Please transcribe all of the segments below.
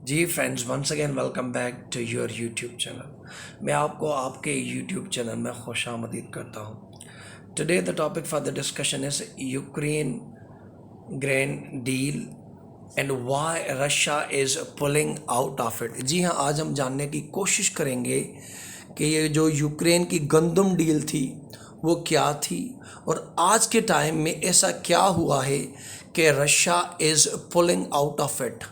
Ji friends, once again welcome back to your YouTube channel. मैं आपको आपके YouTube channel में खुशामदीद करता हूँ। Today the topic for the discussion is Ukraine grain deal and why Russia is pulling out of it. जी हाँ, आज हम जानने की कोशिश करेंगे कि ये जो यूक्रेन की गंदम डील थी वो क्या थी और आज के टाइम में ऐसा क्या हुआ है कि Russia is pulling out of it,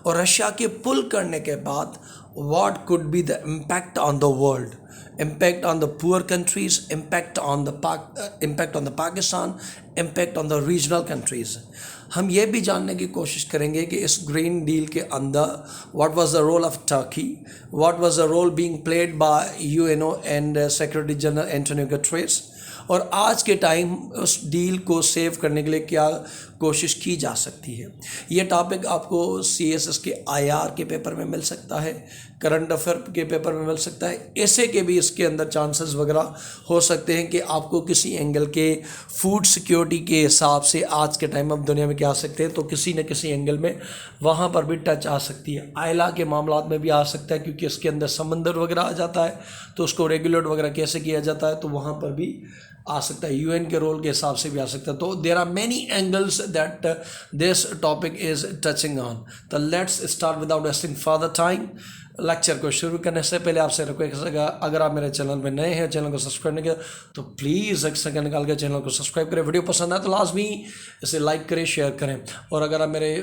और रशिया के पुल करने के बाद what could be the impact on the world, impact on the poor countries, impact on the Pakistan, impact on the regional countries। हम ये भी जानने की कोशिश करेंगे कि इस ग्रीन डील के अंदर what was the role of Turkey, what was the role being played by UNO and secretary general Antonio Guterres, और आज के टाइम उस डील को सेव करने के लिए क्या कोशिश की जा सकती है। ये टॉपिक आपको CSS के IR के पेपर में मिल सकता है, करंट अफेयर के पेपर में मिल सकता है, ऐसे के भी इसके अंदर चांसेस वगैरह हो सकते हैं कि आपको किसी एंगल के फूड सिक्योरिटी के हिसाब से आज के टाइम अब दुनिया में क्या आ सकते हैं, तो किसी न किसी एंगल में वहाँ पर भी टच आ सकती है। आयला के मामलात में भी आ सकता है, क्योंकि इसके अंदर समंदर वगैरह आ जाता है, तो उसको रेगुलेट वगैरह कैसे किया जाता है, तो वहाँ पर भी आ सकता है। UN के रोल के हिसाब से भी आ सकता है। तो there are many angles that this topic is touching on. तो let's start without wasting further time. Lecture को शुरू करने से पहले आपसे रिक्वेस्ट है, अगर आप मेरे चैनल में नए हैं, चैनल को सब्सक्राइब नहीं किया तो प्लीज़ एक सेकंड निकाल के चैनल को सब्सक्राइब करें। वीडियो पसंद आए तो लाजमी इसे लाइक करें, शेयर करें, और अगर आप मेरे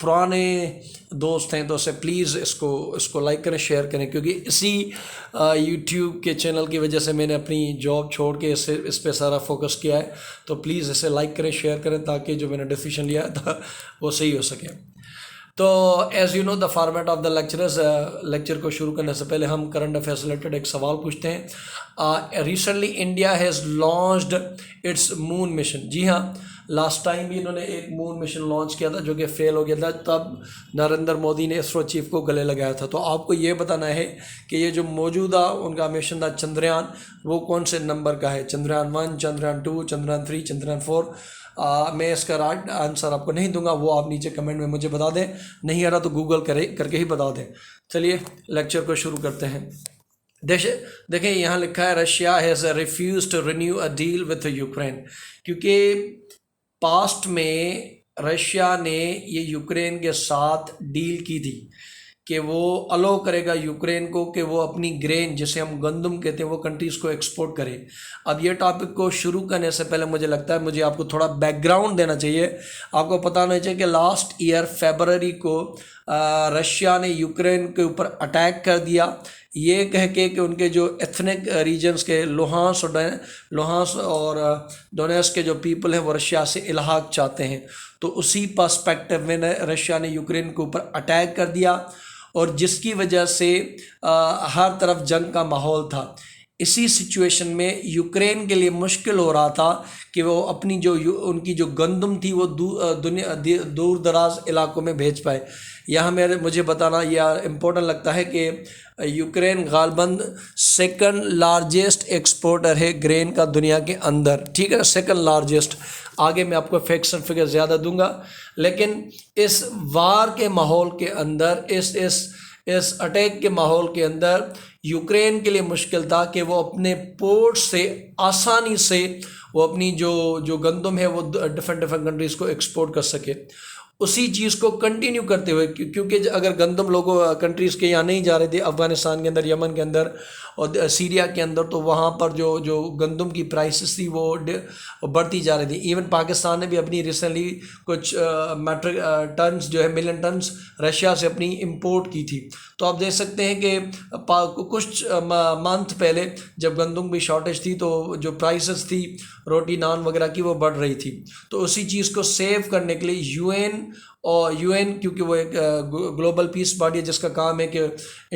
पुराने दोस्त हैं तो उसे प्लीज़ इसको लाइक करें, शेयर करें, क्योंकि इसी यूट्यूब के चैनल की वजह से मैंने अपनी जॉब छोड़ के इस पे सारा फोकस किया है। तो प्लीज़ इसे लाइक करें, शेयर करें, ताकि जो मैंने डिसीजन लिया था वो सही हो सके। तो as you know the format of the lecturers, lecture को शुरू करने से पहले हम करंट अफेयर्स रिलेटेड एक सवाल पूछते हैं। Recently India has launched its moon mission. जी हाँ, लास्ट टाइम भी इन्होंने एक मून मिशन लॉन्च किया था जो कि फेल हो गया था, तब नरेंद्र मोदी ने इसरो चीफ को गले लगाया था। तो आपको ये बताना है कि ये जो मौजूदा उनका मिशन था चंद्रयान, वो कौन से नंबर का है, चंद्रयान 1, चंद्रयान 2, चंद्रयान 3, चंद्रयान 4। मैं इसका राइट आंसर आपको नहीं दूंगा, वो आप नीचे कमेंट में मुझे बता दें, नहीं आ रहा तो गूगल करके ही बता दें। चलिए लेक्चर को शुरू करते हैं। देखिए यहाँ लिखा है Russia has refuse to renew a deal with Ukraine, क्योंकि पास्ट में रशिया ने ये यूक्रेन के साथ डील की थी कि वो अलो करेगा यूक्रेन को कि वो अपनी ग्रेन, जिसे हम गंदम कहते हैं, वो कंट्रीज़ को एक्सपोर्ट करे। अब ये टॉपिक को शुरू करने से पहले मुझे लगता है मुझे आपको थोड़ा बैकग्राउंड देना चाहिए। आपको पता होना चाहिए कि लास्ट ईयर फरवरी को रशिया ने यूक्रेन के ऊपर अटैक कर दिया, ये कह के कि उनके जो एथनिक रीजन्स के लोहांस और डोनेट्स्क के जो पीपल हैं वो रशिया से इल्हाक चाहते हैं। तो उसी पर्सपेक्टिव में रशिया ने यूक्रेन के ऊपर अटैक कर दिया, और जिसकी वजह से हर तरफ जंग का माहौल था। इसी सिचुएशन में यूक्रेन के लिए मुश्किल हो रहा था कि वो अपनी उनकी जो गंदम थी वो दूर दराज इलाकों में भेज पाए। यहाँ मुझे बताना यह इम्पोर्टेंट लगता है कि यूक्रेन गालबंद सेकंड लार्जेस्ट एक्सपोर्टर है ग्रेन का दुनिया के अंदर, ठीक है, सेकंड लार्जेस्ट। आगे मैं आपको फैक्ट्स एंड फिगर ज़्यादा दूंगा, लेकिन इस वार के माहौल के अंदर, इस अटैक के माहौल के अंदर यूक्रेन के लिए मुश्किल था कि वो अपने पोर्ट से आसानी से वो अपनी जो गंदम है वो डिफरेंट कंट्रीज़ को एक्सपोर्ट कर सके। उसी चीज़ को कंटिन्यू करते हुए, क्योंकि अगर गंदम लोगों कंट्रीज़ के यहाँ नहीं जा रहे थे, अफ़गानिस्तान के अंदर, यमन के अंदर और सीरिया के अंदर, तो वहाँ पर जो गंदम की प्राइसेस थी वो बढ़ती जा रही थी। इवन पाकिस्तान ने भी अपनी रिसेंटली कुछ मेट्रिक टन्स जो है, मिलियन टन्स रशिया से अपनी इंपोर्ट की थी। तो आप देख सकते हैं कि कुछ मंथ पहले जब गंदम की शॉर्टेज थी तो जो प्राइसेस थी रोटी नान वगैरह की वो बढ़ रही थी। तो उसी चीज़ को सेव करने के लिए यूएन क्योंकि वो एक ग्लोबल पीस बॉडी है जिसका काम है कि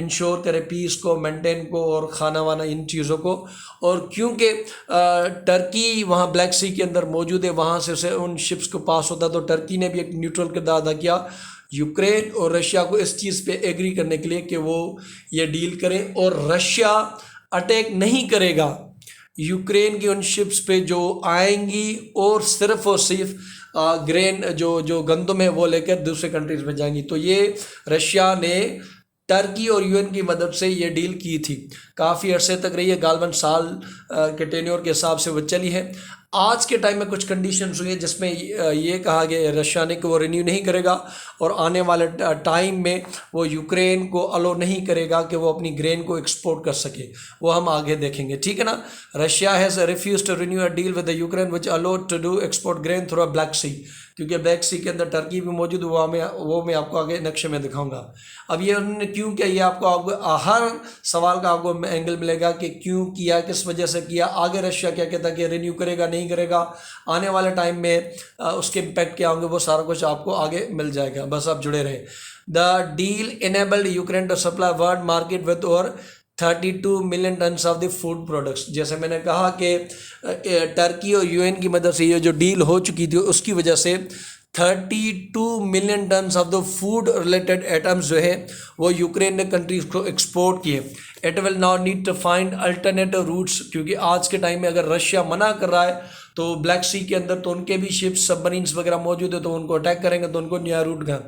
इंश्योर करे पीस को, मेंटेन को, और खाना वाना इन चीज़ों को। और क्योंकि टर्की वहाँ ब्लैक सी के अंदर मौजूद है, वहाँ से उसे उन शिप्स को पास होता है, तो टर्की ने भी एक न्यूट्रल किरदार अदा किया यूक्रेन और रशिया को इस चीज़ पे एग्री करने के लिए कि वो ये डील करें, और रशिया अटैक नहीं करेगा यूक्रेन की उन शिप्स पे जो आएंगी, और सिर्फ ग्रेन जो जो गंदम है वो लेकर दूसरे कंट्रीज में जाएंगी। तो ये रशिया ने टर्की और यूएन की मदद से ये डील की थी, काफ़ी अरसे तक रही है, गालबन साल के टेन्योर के हिसाब से वो चली है। आज के टाइम में कुछ कंडीशंस हुई है जिसमें ये कहा गया रशिया ने कि वो रिन्यू नहीं करेगा और आने वाले टाइम में वो यूक्रेन को अलो नहीं करेगा कि वो अपनी ग्रेन को एक्सपोर्ट कर सके, वो हम आगे देखेंगे, ठीक है ना। Russia has refuse to renew a deal with the Ukraine which allowed to do export grain through a Black Sea, क्योंकि ब्लैक सी के अंदर टर्की भी मौजूद हुआ, वो मैं आपको आगे नक्शे में दिखाऊंगा। अब ये उन्होंने क्यों किया, ये आपको हर सवाल का आपको एंगल मिलेगा कि क्यों किया, किस वजह से किया, आगे रशिया क्या कहता है कि रिन्यू करेगा नहीं करेगा, आने वाले टाइम में उसके इम्पैक्ट क्या होंगे, वो सारा कुछ आपको आगे मिल जाएगा, बस आप जुड़े रहें। The deal enabled Ukraine to supply world market with और 32 million tons of the food products. जैसे मैंने कहा कि टर्की और यूएन की मदद से ये जो डील हो चुकी थी उसकी वजह से 32 million tons of the food related items जो है वो यूक्रेन ने कंट्रीज को एक्सपोर्ट किए। It will now need to find alternative routes, क्योंकि आज के टाइम में अगर रशिया मना कर रहा है तो ब्लैक सी के अंदर तो उनके भी शिप्स सबमरीन्स वगैरह मौजूद है, तो उनको अटैक करेंगे, तो उनको नया रूट का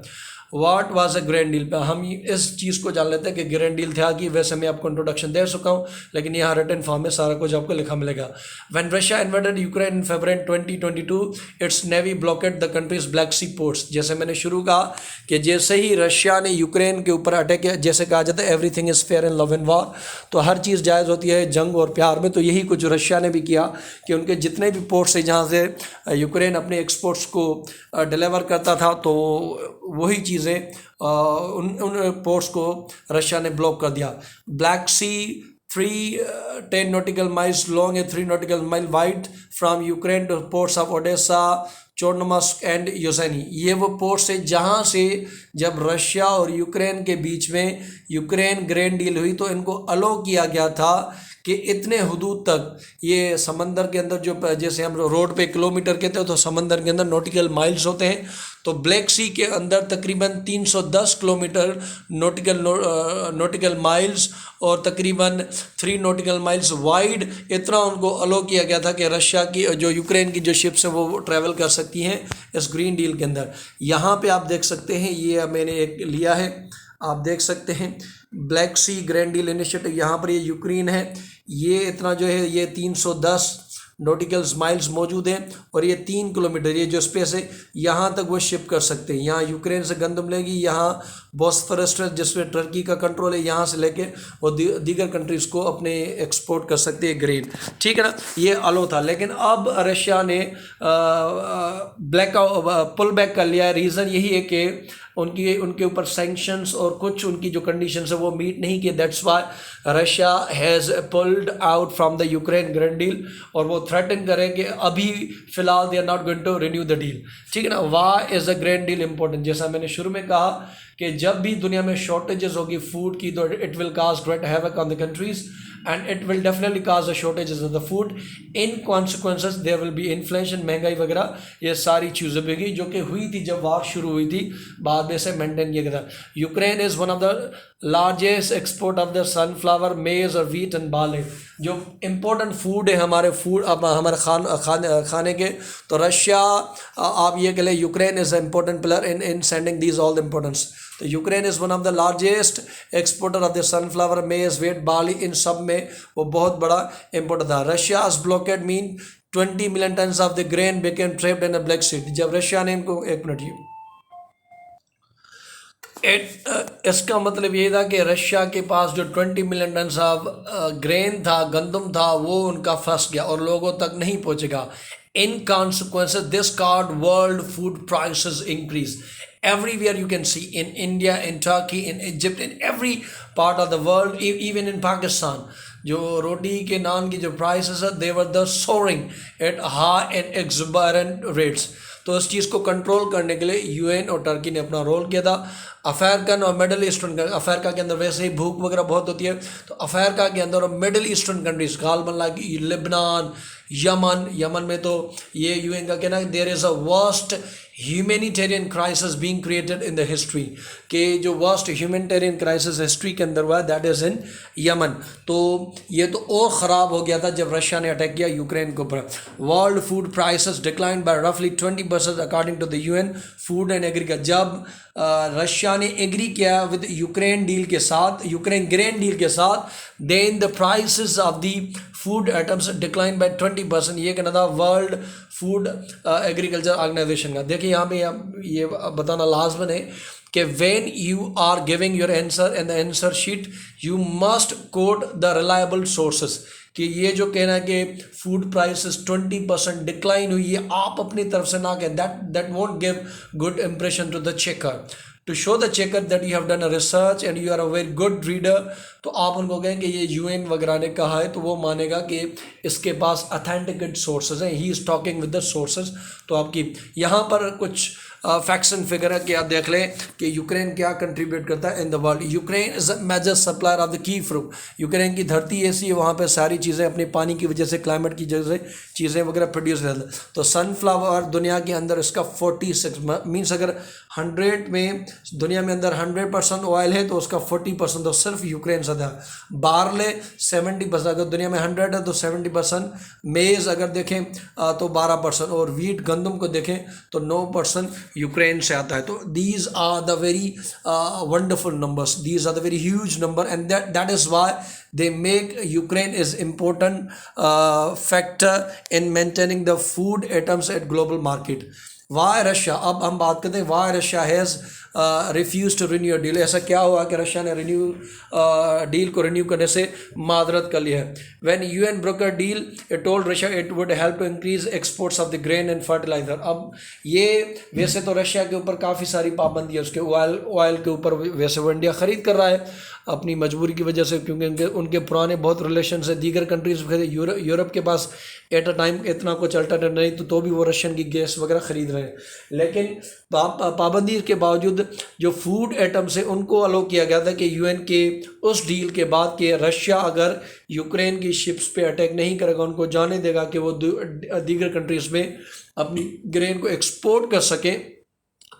what was a grand deal पे हम इस चीज़ को जान लेते हैं कि ग्रैंड डील था कि वैसे मैं आपको इंट्रोडक्शन दे चुका हूँ, लेकिन यहाँ रिटन फॉर्म में सारा कुछ आपको लिखा मिलेगा। When Russia invaded Ukraine in February 2022 its navy blockade the countries black sea ports. जैसे मैंने शुरू कहा कि जैसे ही रशिया ने यूक्रेन के ऊपर अटैक किया, जैसे कहा जाता है everything is fair in love and war, तो हर चीज़ जायज़ होती है जंग और प्यार में, तो यही कुछ रशिया ने भी किया कि उनके जितने भी पोर्ट्स हैं जहाँ से यूक्रेन अपने एक्सपोर्ट्स को डिलीवर करता था, तो वही चीज़ें उन पोर्ट्स को रशिया ने ब्लॉक कर दिया। Black C 10 nautical miles long and 3 nautical mile wide from Ukraine to ports of Odessa, Chornomorsk and Yuzhny. ये वो पोर्ट्स है जहाँ से जब रशिया और यूक्रेन के बीच में यूक्रेन ग्रेन डील हुई तो इनको अलो किया गया था कि इतने हदूद तक ये समंदर के अंदर जो जैसे हम रोड पे किलोमीटर कहते हैं तो समंदर के अंदर नॉटिकल माइल्स होते हैं, तो ब्लैक सी के अंदर तकरीबन 310 किलोमीटर नॉटिकल माइल्स और तकरीबन 3 नॉटिकल माइल्स वाइड इतना उनको अलो किया गया था कि रशिया की जो यूक्रेन की जो शिप्स हैं वो ट्रैवल कर सकती हैं इस ग्रीन डील के अंदर। यहाँ पे आप देख सकते हैं, ये मैंने एक लिया है, आप देख सकते हैं ब्लैक सी ग्रैंड डील इनिशिएटिव। यहाँ पर ये यूक्रेन है, ये इतना जो है ये 310 नॉटिकल्स माइल्स मौजूद हैं और ये 3 किलोमीटर ये जो स्पेस है यहाँ तक वो शिप कर सकते हैं। यहाँ यूक्रेन से गंदम लेगी, यहाँ बॉस्फोरस जिसमें टर्की का कंट्रोल है, यहाँ से लेके वो दीगर कंट्रीज़ को अपने एक्सपोर्ट कर सकते हैं ग्रेन, ठीक है ना। ये अलो था, लेकिन अब रशिया ने पुल बैक कर लिया है। रीज़न यही है कि उनके ऊपर सैंक्शंस और कुछ उनकी जो कंडीशंस है वो मीट नहीं किए, that's why Russia has pulled out from the Ukraine grand deal और वो थ्रेटन करें कि अभी फ़िलहाल they are not going to renew the deal, ठीक है ना। Why is the grand deal important? जैसा मैंने शुरू में कहा कि जब भी दुनिया में शॉर्टेजेस होगी फूड की तो it will cause great havoc on the countries and it will definitely cause the shortages of the food. In consequences there will be inflation, महंगाई वगैरह ये सारी चीज़ें भी जो कि हुई थी जब वार शुरू हुई थी, बाद में से मेंटेन किया गया था। Ukraine is one of the largest export of the sunflower, मेज और वीट एंड बार्ले, जो इम्पोर्टेंट फूड है हमारे हमारे खाने के। तो रशिया आप ये कह लें Ukraine is important pillar in sending these all the importance. तो Ukraine is one of the largest exporter of the sunflower, maize, wheat, barley, इन सब में वो बहुत बड़ा इम्पोर्टर था। Russia blockade mean 20 million tons of the grain became trapped in a Black Sea. जब Russia ने इनको एक मिनट इसका मतलब ये था कि रशिया के पास जो 20 मिलियन टन्स ऑफ ग्रेन था, गंदम था, वो उनका फंस गया और लोगों तक नहीं पहुंचेगा। In consequences this caused world food prices increase everywhere. You can see in India, in Turkey, in Egypt, in every part of the world, even in Pakistan, जो रोटी के नान की जो प्राइसेस है they were the soaring at high and exuberant rates। तो इस चीज़ को control करने के लिए यूएन और टर्की ने अपना रोल किया था। अफ्रीकन और मिडल ईस्टर्न, अफ्रीका के अंदर वैसे ही भूख वगैरह बहुत होती है, तो अफ्रीका के अंदर और मिडल ईस्टर्न कंट्रीज गालबन लाइक लेबनान, यमन में तो ये यूएन का कहना है there is a worst humanitarian crisis being created in the history, के जो वर्स्ट ह्यूमैनिटेरियन क्राइसिस हिस्ट्री के अंदर हुआ, दैट इज़ इन यमन। तो ये तो और ख़राब हो गया था जब रशिया ने अटैक किया यूक्रेन के ऊपर। World food prices decline by रफली 20% according to the UN food and agriculture. जब रशिया ने एग्री किया विद यूक्रेन डील के साथ, यूक्रेन ग्रेन डील के साथ, then the prices of the food items decline by 20%। ये कहना था वर्ल्ड फूड एग्रीकल्चर ऑर्गेनाइजेशन का। देखिए यहाँ पे ये बताना लाजमन है कि when you are giving your answer in the answer sheet you must quote the reliable sources, कि ये जो कहना है कि फूड प्राइसेस 20% डिक्लाइन हुई, ये आप अपनी तरफ से ना कहें, that won't give good impression to the checker. To show the checker that you have done a research and you are a very good reader, तो आप उनको कहें कि ये यूएन वगैरह ने कहा है, तो वो मानेगा कि इसके पास अथेंटिकेट सोर्सेज हैं, he is talking with the sources. तो आपकी यहाँ पर कुछ फैक्ट्स एंड फिगर है कि आप देख लें कि यूक्रेन क्या कंट्रीब्यूट करता है in the world. Ukraine is a major supplier of the key fruit. Ukraine की धरती ऐसी है, वहाँ पे सारी चीज़ें अपने पानी की वजह से, क्लाइमेट की वजह से चीज़ें वगैरह प्रोड्यूस करते हैं। तो सनफ्लावर दुनिया के अंदर इसका 46 मीन्स अगर 100 में दुनिया में अंदर 100% ऑयल है तो उसका 40% तो सिर्फ यूक्रेन से था। बारले 70%, अगर दुनिया में 100 है तो 70%। मेज़ अगर देखें तो 12%, और वीट गंदम को देखें तो 9% यूक्रेन से आता है। तो these are the very wonderful numbers, these are the very huge number, and that is why they make Ukraine is important factor in maintaining the food items at global market. Why Russia? अब हम बात करते हैं why Russia has refused to renew a deal। ऐसा क्या हुआ कि Russia ने डील को रिन्यू करने से मादरत कर लिया है। When UN broke a deal, it told Russia it would help to increase exports of the grain and fertilizer। अब ये वैसे तो रशिया के ऊपर काफ़ी सारी पाबंदी है, उसके ऑयल के ऊपर वैसे वो इंडिया ख़रीद कर रहा है अपनी मजबूरी की वजह से, क्योंकि उनके पुराने बहुत रिलेशन है दीगर कंट्रीज। यूरोप के पास एट अ टाइम इतना कुछ अल्टरनेट नहीं, तो भी वो रशियन की गैस वगैरह ख़रीद रहे हैं। लेकिन पाबंदी के बावजूद जो फूड आइटम्स है उनको अलो किया गया था कि यूएन के उस डील के बाद कि रशिया अगर यूक्रेन की शिप्स पे अटैक नहीं करेगा, उनको जाने देगा कि वो दीगर कंट्रीज़ में अपनी ग्रेन को एक्सपोर्ट कर सके,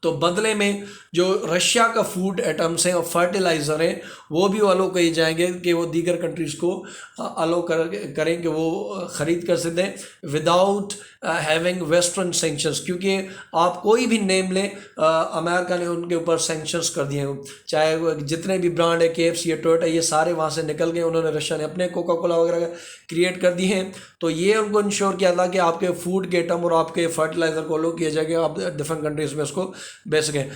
तो बदले में जो रशिया का फूड आइटम्स हैं और फर्टिलाइज़र हैं वो भी अलो किए जाएंगे कि वो दीगर कंट्रीज़ को अलो करें कि वो ख़रीद कर सकते हैं विदाउट हैविंग वेस्टर्न सेंक्शंस। क्योंकि आप कोई भी नेम लें, अमेरिका ने उनके ऊपर सेंक्शंस कर दिए हैं, चाहे वो जितने भी ब्रांड है KFC या टोयोटा, ये सारे वहाँ से निकल गए। उन्होंने रशिया ने अपने कोका कोला वगैरह क्रिएट कर दिए हैं। तो ये उनको इंश्योर किया था कि आपके फूड के आइटम और आपके फर्टिलाइज़र को अलो किया जाएगा, आप डिफरेंट कंट्रीज़ में उसको बेच सकें।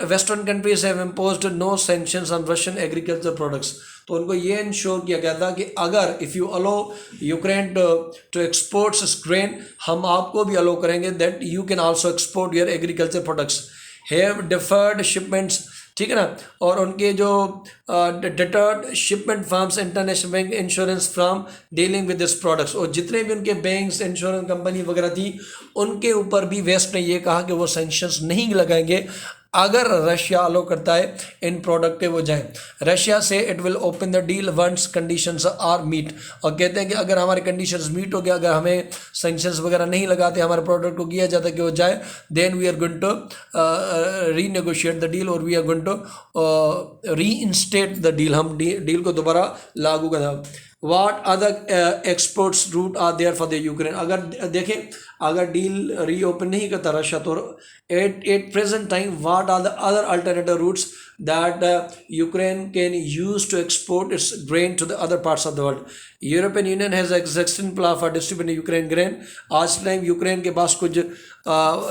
Western countries have imposed no sanctions on Russian agriculture products. तो उनको ये इंश्योर किया गया था कि अगर if you allow Ukraine to exports grain, हम आपको भी अलो करेंगे that you can also export your agriculture products. Have deferred shipments, ठीक है ना। और उनके जो deterred shipment firms international bank insurance from dealing with this products, और जितने भी उनके बैंक्स इंश्योरेंस कंपनी वगैरह थी उनके ऊपर भी वेस्ट ने ये कहा कि वो सैंक्शंस नहीं लगाएंगे अगर रशिया अलो करता है इन प्रोडक्ट के वो जाएं। रशिया से it will open the deal once conditions are meet, और कहते हैं कि अगर हमारे कंडीशंस मीट हो गया, अगर हमें सैंक्शंस वगैरह नहीं लगाते, हमारे प्रोडक्ट को किया जाता है कि वो जाए, then we are going to renegotiate the deal और we are going to reinstate the deal, हम डील को दोबारा लागू करना। What other exports route are there for the Ukraine. अगर देखें अगर डील रीओपन नहीं करता रशिया, तो at present time what are the other alternative routes that Ukraine can use to export its grain to the other parts of the world. European Union has existing plan for distributing Ukraine grain. आज time Ukraine के पास कुछ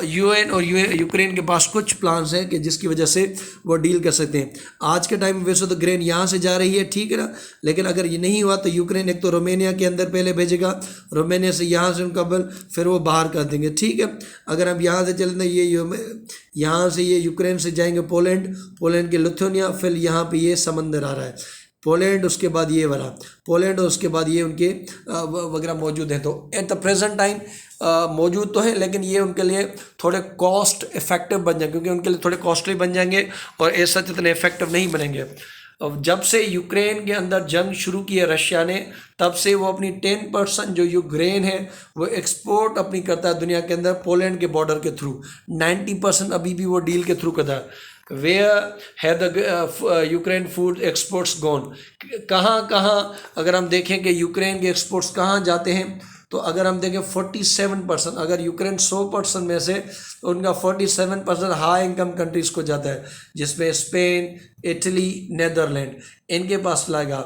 UN और Ukraine के पास कुछ plans हैं कि जिसकी वजह से वो डील कर सकते हैं। आज के टाइम में वैसे तो ग्रेन यहाँ से जा रही है, ठीक है ना, लेकिन अगर ये नहीं हुआ तो यूक्रेन एक तो रोमेनिया के अंदर पहले भेजेगा, रोमेनिया से यहाँ से उनका बिल फिर वो बाहर कर देंगे, ठीक है। अगर हम यहाँ से चलते हैं, ये यहाँ से ये यूक्रेन से जाएंगे पोलैंड, पोलैंड के लिथुआनिया, फिर यहाँ पे ये समंदर आ रहा है पोलैंड, उसके बाद ये वाला पोलैंड, और उसके बाद ये उनके वगैरह मौजूद हैं। तो एट द प्रेजेंट टाइम मौजूद तो है, लेकिन ये उनके लिए थोड़े कॉस्ट इफेक्टिव बन जाएंगे, क्योंकि उनके लिए थोड़े कॉस्टली बन जाएंगे और ऐसा इतने इफेक्टिव नहीं बनेंगे। जब से यूक्रेन के अंदर जंग शुरू की है रशिया ने, तब से वो अपनी 10% जो यूक्रेन है वो एक्सपोर्ट अपनी करता है दुनिया के अंदर पोलैंड के बॉर्डर के थ्रू। 90% अभी भी वो डील के थ्रू करता है। वेयर है the Ukraine food exports gone, कहाँ कहाँ अगर हम देखें कि यूक्रेन के एक्सपोर्ट्स कहाँ जाते हैं, तो अगर हम देखें 47%, अगर यूक्रेन 100% में से उनका 47% हाई इनकम कंट्रीज को जाता है, जिसमें स्पेन, इटली, नेदरलैंड इनके पास लगेगा।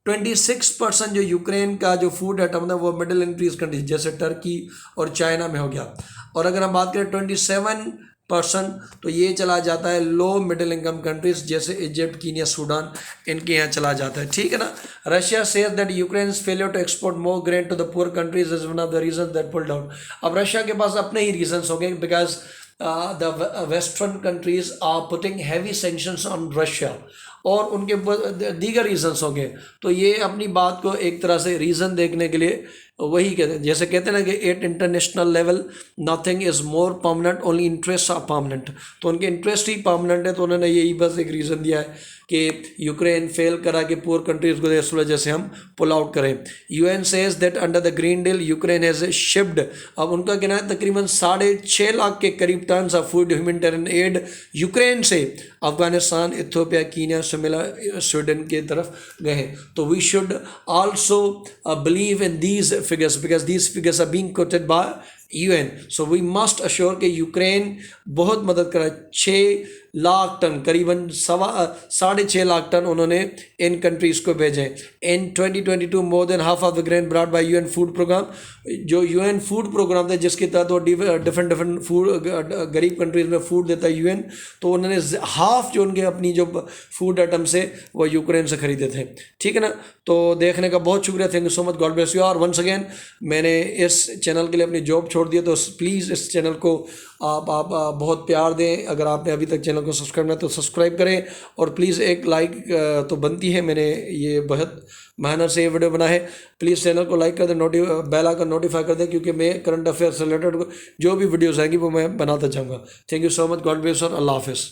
26% जो यूक्रेन का जो फूड आइटम है वो मिडिल इंक्रीज कंट्रीज जैसे टर्की और चाइना में हो गया। और अगर हम बात करें 27%, तो ये चला जाता है लो मिडिल इनकम कंट्रीज जैसे इजिप्ट, कीनिया, सूडान, इनके यहाँ चला जाता है। ठीक है ना। Russia says that Ukraine's failure to export more grain to the poor countries is one of the reason that pulled out. अब रशिया के पास अपने ही रीजंस हो गए, because the western countries are putting heavy sanctions on Russia, और उनके दीगर रीजंस होंगे। तो ये अपनी बात को एक तरह से रीज़न देखने के लिए वही कहते हैं, जैसे कहते हैं ना कि at international level nothing is more permanent, only interest are permanent. तो उनके इंटरेस्ट ही परमानेंट है, तो उन्होंने यही बस एक रीज़न दिया है कि यूक्रेन फेल करा कि पुअर कंट्रीज़ को इस वजह से हम पुल आउट करें। UN says that under the green deal Ukraine has shipped, अब उनका कहना है तकरीबन 6.5 लाख के करीब tons of food humanitarian aid Ukraine से Afghanistan, Ethiopia, Kenya, Shimla, Sweden के तरफ गए हैं। तो we should also believe in these figures because these figures are being quoted by UN. So we must assure कि यूक्रेन बहुत मदद करा। 6 लाख टन, करीबन 6.5 लाख टन उन्होंने इन कंट्रीज़ को भेजे। In 2022 more than half of the grain brought by UN food program, जो UN food program था जिसके तहत वो डिफरेंट फूड गरीब कंट्रीज़ में फूड देता है यूएन, तो उन्होंने हाफ जो उनके अपनी जो फूड आइटम से वो यूक्रेन से खरीदे थे। ठीक है ना। तो देखने का बहुत शुक्रिया, thank you so much, God bless you. और वंस अगेन मैंने इस चैनल के लिए अपनी जॉब छोड़ दी है, तो प्लीज़ इस चैनल को आप बहुत प्यार दें। अगर आपने अभी तक चैनल को सब्सक्राइब ना तो सब्सक्राइब करें, और प्लीज़ एक लाइक तो बनती है, मैंने ये बहुत मेहनत से ये वीडियो बना है। प्लीज़ चैनल को लाइक कर दें, बेल आइकन नोटिफाई कर दें, क्योंकि मैं करंट अफेयर से रिलेटेड जो भी वीडियोज़ आएंगी वो मैं बनाता जाऊँगा। Thank you so much, God bless और अल्लाह हाफिज़।